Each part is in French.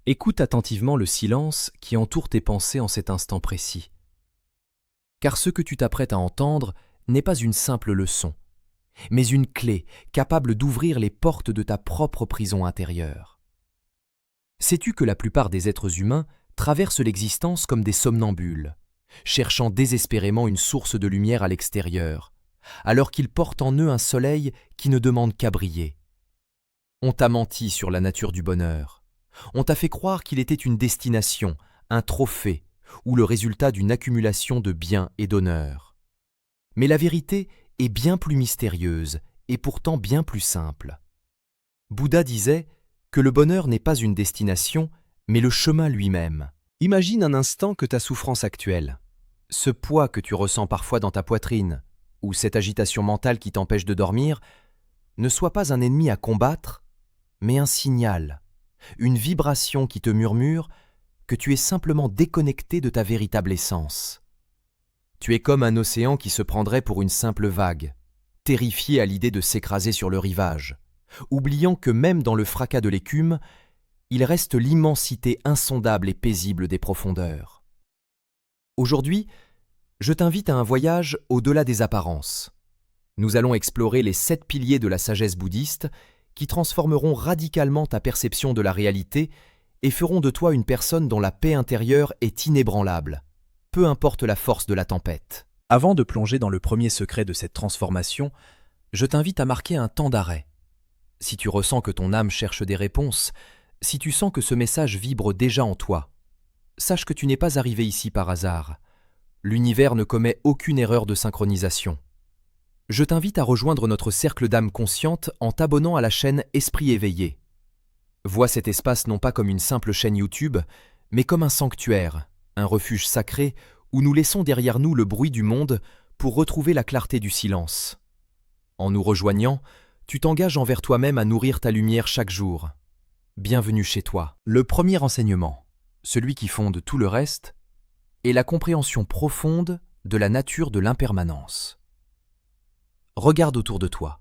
Écoute attentivement le silence qui entoure tes pensées en cet instant précis. Car ce que tu t'apprêtes à entendre n'est pas une simple leçon, mais une clé capable d'ouvrir les portes de ta propre prison intérieure. Sais-tu que la plupart des êtres humains traversent l'existence comme des somnambules, cherchant désespérément une source de lumière à l'extérieur, alors qu'ils portent en eux un soleil qui ne demande qu'à briller? On t'a menti sur la nature du bonheur. On t'a fait croire qu'il était une destination, un trophée, ou le résultat d'une accumulation de biens et d'honneur. Mais la vérité est bien plus mystérieuse et pourtant bien plus simple. Bouddha disait que le bonheur n'est pas une destination, mais le chemin lui-même. Imagine un instant que ta souffrance actuelle, ce poids que tu ressens parfois dans ta poitrine, ou cette agitation mentale qui t'empêche de dormir, ne soit pas un ennemi à combattre, mais un signal, une vibration qui te murmure que tu es simplement déconnecté de ta véritable essence. Tu es comme un océan qui se prendrait pour une simple vague, terrifié à l'idée de s'écraser sur le rivage, oubliant que même dans le fracas de l'écume, il reste l'immensité insondable et paisible des profondeurs. Aujourd'hui, je t'invite à un voyage au-delà des apparences. Nous allons explorer les 7 piliers de la sagesse bouddhiste qui transformeront radicalement ta perception de la réalité et feront de toi une personne dont la paix intérieure est inébranlable, peu importe la force de la tempête. Avant de plonger dans le premier secret de cette transformation, je t'invite à marquer un temps d'arrêt. Si tu ressens que ton âme cherche des réponses, si tu sens que ce message vibre déjà en toi, sache que tu n'es pas arrivé ici par hasard. L'univers ne commet aucune erreur de synchronisation. Je t'invite à rejoindre notre cercle d'âmes conscientes en t'abonnant à la chaîne Esprit éveillé. Vois cet espace non pas comme une simple chaîne YouTube, mais comme un sanctuaire, un refuge sacré où nous laissons derrière nous le bruit du monde pour retrouver la clarté du silence. En nous rejoignant, tu t'engages envers toi-même à nourrir ta lumière chaque jour. Bienvenue chez toi. Le premier enseignement, celui qui fonde tout le reste, est la compréhension profonde de la nature de l'impermanence. Regarde autour de toi.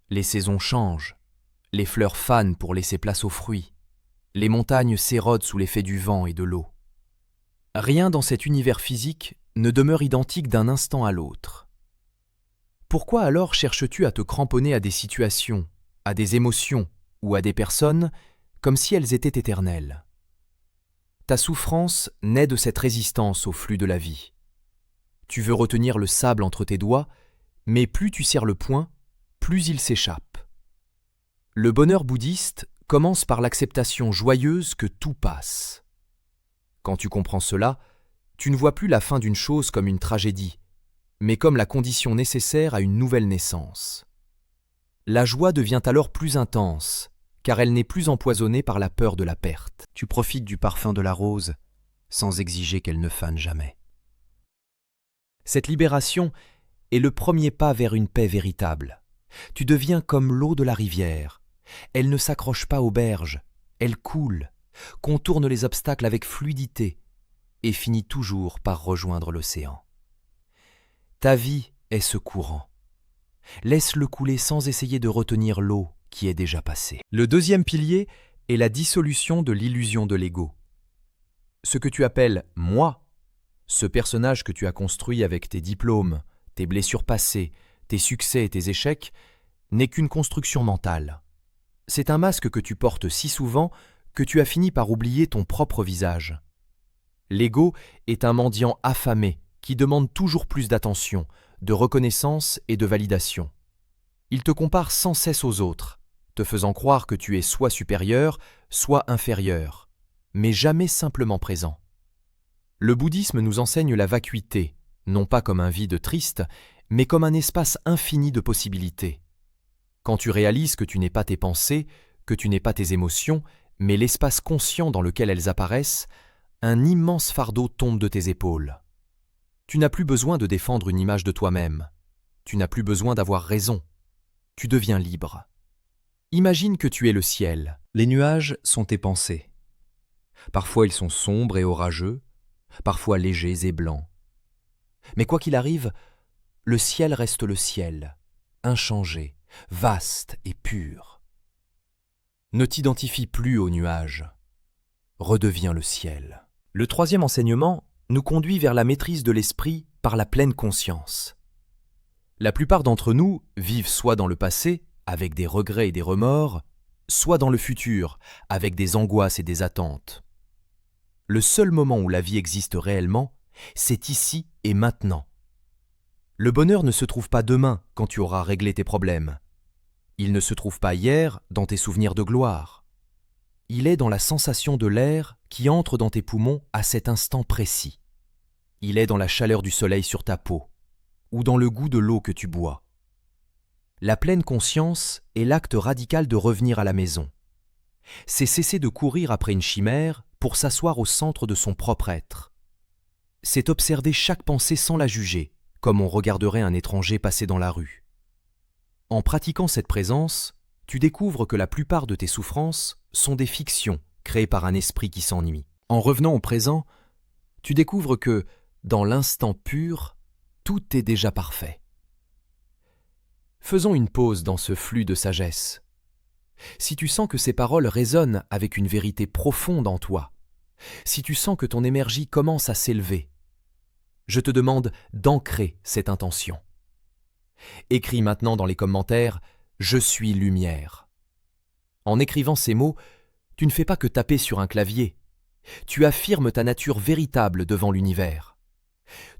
Les saisons changent, les fleurs fanent pour laisser place aux fruits, les montagnes s'érodent sous l'effet du vent et de l'eau. Rien dans cet univers physique ne demeure identique d'un instant à l'autre. Pourquoi alors cherches-tu à te cramponner à des situations, à des émotions ou à des personnes comme si elles étaient éternelles? Ta souffrance naît de cette résistance au flux de la vie. Tu veux retenir le sable entre tes doigts, mais plus tu serres le poing, plus il s'échappe. Le bonheur bouddhiste commence par l'acceptation joyeuse que tout passe. Quand tu comprends cela, tu ne vois plus la fin d'une chose comme une tragédie, mais comme la condition nécessaire à une nouvelle naissance. La joie devient alors plus intense, car elle n'est plus empoisonnée par la peur de la perte. Tu profites du parfum de la rose, sans exiger qu'elle ne fane jamais. Cette libération est le premier pas vers une paix véritable. Tu deviens comme l'eau de la rivière. Elle ne s'accroche pas aux berges, elle coule, contourne les obstacles avec fluidité et finit toujours par rejoindre l'océan. Ta vie est ce courant. Laisse-le couler sans essayer de retenir l'eau qui est déjà passée. Le deuxième pilier est la dissolution de l'illusion de l'ego. Ce que tu appelles « moi », ce personnage que tu as construit avec tes diplômes, tes blessures passées, tes succès et tes échecs, n'est qu'une construction mentale. C'est un masque que tu portes si souvent que tu as fini par oublier ton propre visage. L'ego est un mendiant affamé qui demande toujours plus d'attention, de reconnaissance et de validation. Il te compare sans cesse aux autres, te faisant croire que tu es soit supérieur, soit inférieur, mais jamais simplement présent. Le bouddhisme nous enseigne la vacuité, non pas comme un vide triste, mais comme un espace infini de possibilités. Quand tu réalises que tu n'es pas tes pensées, que tu n'es pas tes émotions, mais l'espace conscient dans lequel elles apparaissent, un immense fardeau tombe de tes épaules. Tu n'as plus besoin de défendre une image de toi-même. Tu n'as plus besoin d'avoir raison. Tu deviens libre. Imagine que tu es le ciel. Les nuages sont tes pensées. Parfois ils sont sombres et orageux, parfois légers et blancs. Mais quoi qu'il arrive, le ciel reste le ciel, inchangé, vaste et pur. Ne t'identifie plus aux nuages. redevient le ciel. Le troisième enseignement nous conduit vers la maîtrise de l'esprit par la pleine conscience. La plupart d'entre nous vivent soit dans le passé, avec des regrets et des remords, soit dans le futur, avec des angoisses et des attentes. Le seul moment où la vie existe réellement, c'est ici et maintenant. Le bonheur ne se trouve pas demain quand tu auras réglé tes problèmes. Il ne se trouve pas hier dans tes souvenirs de gloire. Il est dans la sensation de l'air qui entre dans tes poumons à cet instant précis. Il est dans la chaleur du soleil sur ta peau, ou dans le goût de l'eau que tu bois. La pleine conscience est l'acte radical de revenir à la maison. C'est cesser de courir après une chimère pour s'asseoir au centre de son propre être. C'est observer chaque pensée sans la juger, comme on regarderait un étranger passer dans la rue. En pratiquant cette présence, tu découvres que la plupart de tes souffrances sont des fictions créées par un esprit qui s'ennuie. En revenant au présent, tu découvres que, dans l'instant pur, tout est déjà parfait. Faisons une pause dans ce flux de sagesse. Si tu sens que ces paroles résonnent avec une vérité profonde en toi, si tu sens que ton énergie commence à s'élever, je te demande d'ancrer cette intention. Écris maintenant dans les commentaires « Je suis lumière ». En écrivant ces mots, tu ne fais pas que taper sur un clavier. Tu affirmes ta nature véritable devant l'univers.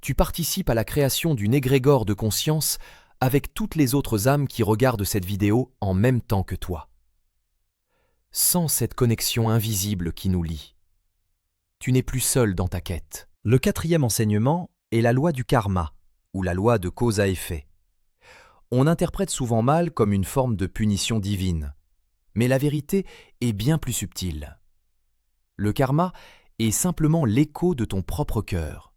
Tu participes à la création d'une égrégore de conscience avec toutes les autres âmes qui regardent cette vidéo en même temps que toi. Sens cette connexion invisible qui nous lie. Tu n'es plus seul dans ta quête. Le quatrième enseignement est la loi du karma, ou la loi de cause à effet. On interprète souvent mal comme une forme de punition divine, mais la vérité est bien plus subtile. Le karma est simplement l'écho de ton propre cœur.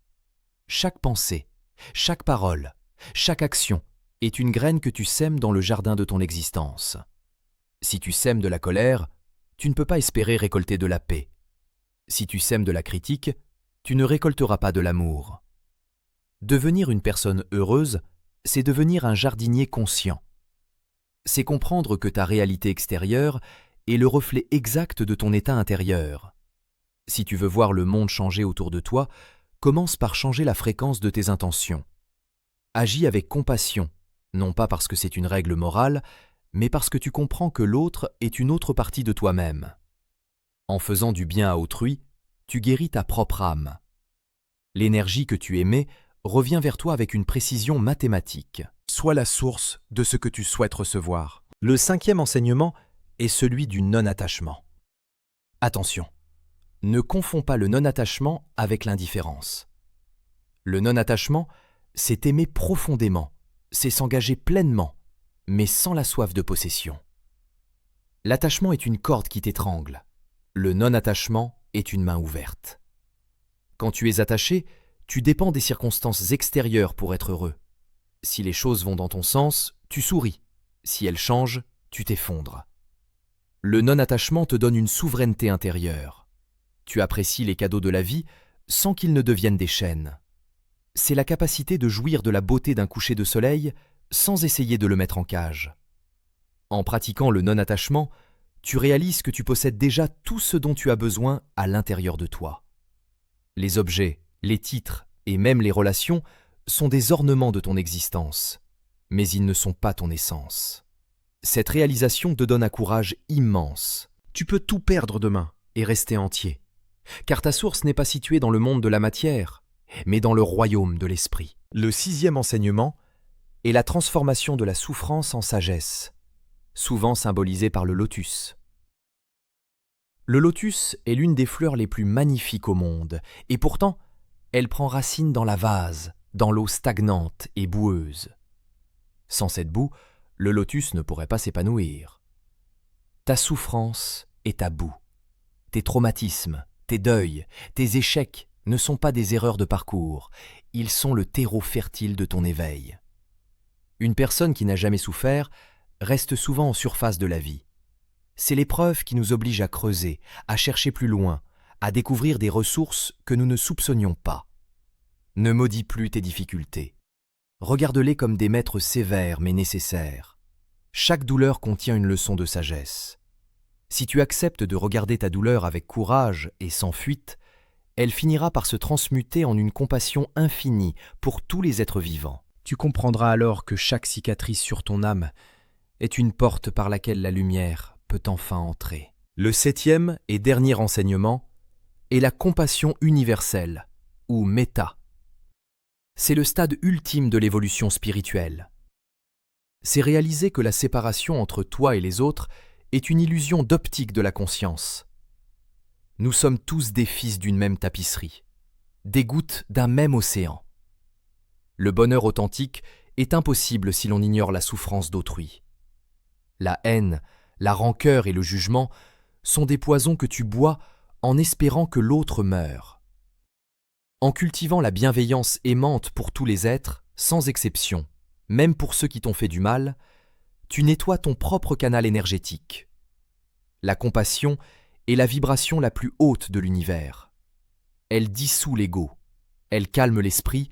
Chaque pensée, chaque parole, chaque action est une graine que tu sèmes dans le jardin de ton existence. Si tu sèmes de la colère, tu ne peux pas espérer récolter de la paix. Si tu sèmes de la critique, tu ne récolteras pas de l'amour. Devenir une personne heureuse, c'est devenir un jardinier conscient. C'est comprendre que ta réalité extérieure est le reflet exact de ton état intérieur. Si tu veux voir le monde changer autour de toi, commence par changer la fréquence de tes intentions. Agis avec compassion, non pas parce que c'est une règle morale, mais parce que tu comprends que l'autre est une autre partie de toi-même. En faisant du bien à autrui, tu guéris ta propre âme. L'énergie que tu émets revient vers toi avec une précision mathématique. Sois la source de ce que tu souhaites recevoir. Le cinquième enseignement est celui du non-attachement. Attention, ne confonds pas le non-attachement avec l'indifférence. Le non-attachement, c'est aimer profondément, c'est s'engager pleinement, mais sans la soif de possession. L'attachement est une corde qui t'étrangle. Le non-attachement est une main ouverte. Quand tu es attaché, tu dépends des circonstances extérieures pour être heureux. Si les choses vont dans ton sens, tu souris. Si elles changent, tu t'effondres. Le non-attachement te donne une souveraineté intérieure. Tu apprécies les cadeaux de la vie sans qu'ils ne deviennent des chaînes. C'est la capacité de jouir de la beauté d'un coucher de soleil sans essayer de le mettre en cage. En pratiquant le non-attachement, tu réalises que tu possèdes déjà tout ce dont tu as besoin à l'intérieur de toi. Les objets, les titres et même les relations sont des ornements de ton existence, mais ils ne sont pas ton essence. Cette réalisation te donne un courage immense. Tu peux tout perdre demain et rester entier, car ta source n'est pas située dans le monde de la matière, mais dans le royaume de l'esprit. Le sixième enseignement est la transformation de la souffrance en sagesse, souvent symbolisée par le lotus. Le lotus est l'une des fleurs les plus magnifiques au monde, et pourtant, elle prend racine dans la vase, dans l'eau stagnante et boueuse. Sans cette boue, le lotus ne pourrait pas s'épanouir. Ta souffrance est ta boue. Tes traumatismes, tes deuils, tes échecs ne sont pas des erreurs de parcours, ils sont le terreau fertile de ton éveil. Une personne qui n'a jamais souffert reste souvent en surface de la vie. C'est l'épreuve qui nous oblige à creuser, à chercher plus loin, à découvrir des ressources que nous ne soupçonnions pas. Ne maudis plus tes difficultés. Regarde-les comme des maîtres sévères mais nécessaires. Chaque douleur contient une leçon de sagesse. Si tu acceptes de regarder ta douleur avec courage et sans fuite, elle finira par se transmuter en une compassion infinie pour tous les êtres vivants. Tu comprendras alors que chaque cicatrice sur ton âme est une porte par laquelle la lumière peut enfin entrer. Le 7e et dernier enseignement est la compassion universelle, ou méta. C'est le stade ultime de l'évolution spirituelle. C'est réaliser que la séparation entre toi et les autres est une illusion d'optique de la conscience. Nous sommes tous des fils d'une même tapisserie, des gouttes d'un même océan. Le bonheur authentique est impossible si l'on ignore la souffrance d'autrui. La haine, la rancœur et le jugement sont des poisons que tu bois en espérant que l'autre meure. En cultivant la bienveillance aimante pour tous les êtres, sans exception, même pour ceux qui t'ont fait du mal, tu nettoies ton propre canal énergétique. La compassion est la vibration la plus haute de l'univers. Elle dissout l'ego, elle calme l'esprit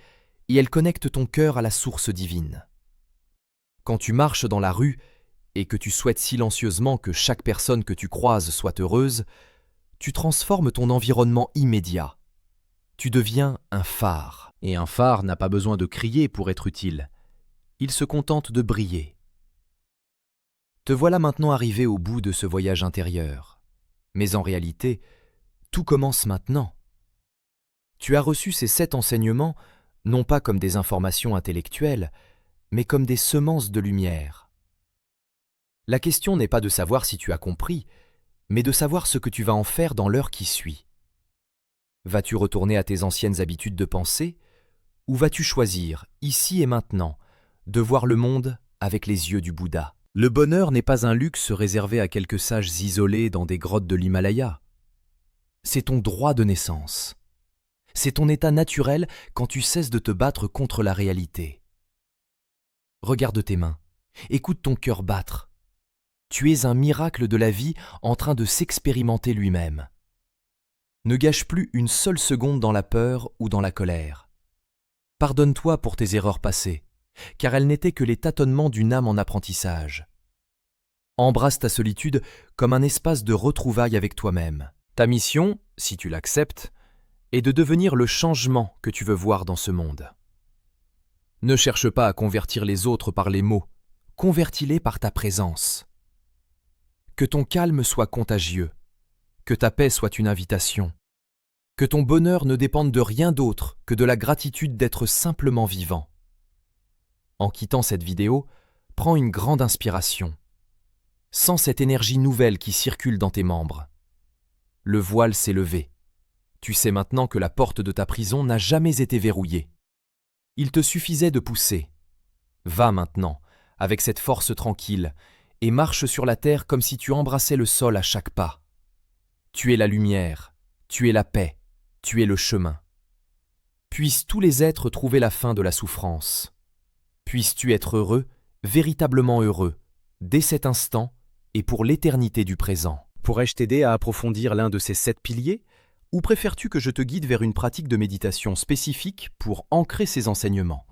et elle connecte ton cœur à la source divine. Quand tu marches dans la rue et que tu souhaites silencieusement que chaque personne que tu croises soit heureuse, tu transformes ton environnement immédiat. Tu deviens un phare. Et un phare n'a pas besoin de crier pour être utile. Il se contente de briller. Te voilà maintenant arrivé au bout de ce voyage intérieur. Mais en réalité, tout commence maintenant. Tu as reçu ces 7 enseignements, non pas comme des informations intellectuelles, mais comme des semences de lumière. La question n'est pas de savoir si tu as compris, mais de savoir ce que tu vas en faire dans l'heure qui suit. Vas-tu retourner à tes anciennes habitudes de pensée, ou vas-tu choisir, ici et maintenant, de voir le monde avec les yeux du Bouddha? Le bonheur n'est pas un luxe réservé à quelques sages isolés dans des grottes de l'Himalaya. C'est ton droit de naissance. C'est ton état naturel quand tu cesses de te battre contre la réalité. Regarde tes mains, écoute ton cœur battre. Tu es un miracle de la vie en train de s'expérimenter lui-même. Ne gâche plus une seule seconde dans la peur ou dans la colère. Pardonne-toi pour tes erreurs passées, car elles n'étaient que les tâtonnements d'une âme en apprentissage. Embrasse ta solitude comme un espace de retrouvailles avec toi-même. Ta mission, si tu l'acceptes, est de devenir le changement que tu veux voir dans ce monde. Ne cherche pas à convertir les autres par les mots, convertis-les par ta présence. Que ton calme soit contagieux, que ta paix soit une invitation, que ton bonheur ne dépende de rien d'autre que de la gratitude d'être simplement vivant. En quittant cette vidéo, prends une grande inspiration. Sens cette énergie nouvelle qui circule dans tes membres. Le voile s'est levé. Tu sais maintenant que la porte de ta prison n'a jamais été verrouillée. Il te suffisait de pousser. Va maintenant, avec cette force tranquille, et marche sur la terre comme si tu embrassais le sol à chaque pas. Tu es la lumière, tu es la paix, tu es le chemin. Puissent tous les êtres trouver la fin de la souffrance. Puisses-tu être heureux, véritablement heureux, dès cet instant et pour l'éternité du présent. Pourrais-je t'aider à approfondir l'un de ces 7 piliers ? Ou préfères-tu que je te guide vers une pratique de méditation spécifique pour ancrer ces enseignements ?